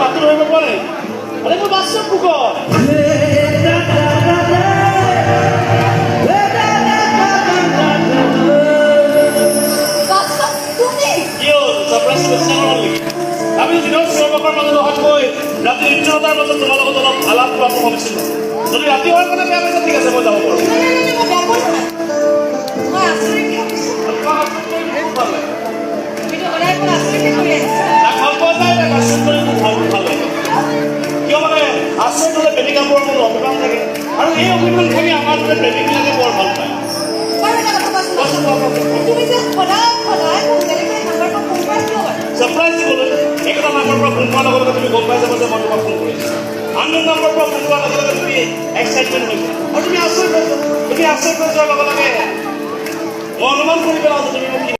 মাতটো ধৰিব পৰা নাই আৰে মোৰ বাচ্চা পুকৰ আমি দিনৰ চিঞৰবাকৰ মাজত অহাত গৈ ৰাতি নিৰ্জনতাৰ মাজত তোমাৰ লগত অলপ আলাপ কৰাটো ভাবিছিলোঁ যদি ৰাতি হোৱাৰ কাৰণে বেয়া পাইছে ঠিক আছে মই যাব পাৰোঁ কিয় মানে আশ্ৰয় হ'লে প্ৰেমিকাবোৰৰ মনত অভিমান থাকে আৰু এই অভিমান থাকি আমাৰ দৰে প্ৰেমিকবিলাকে বৰ ভাল পায় ছাৰপ্ৰাইজ দিবলৈ একটা নাম্বাৰৰ পৰা ফোন কৰাৰ লগে লগে তুমি গম পাই যাব যে মই তোমাক ফোন কৰিছোঁ আনজন নাম্বাৰৰ পৰা ফোন কৰাৰ লগে লগে তুমি এক্সাইটমেণ্ট হৈছে আৰু তুমি আশ্চৰ্য যোৱাৰ লগে লগে মই অনুমান কৰি পেলাওঁ যে তুমি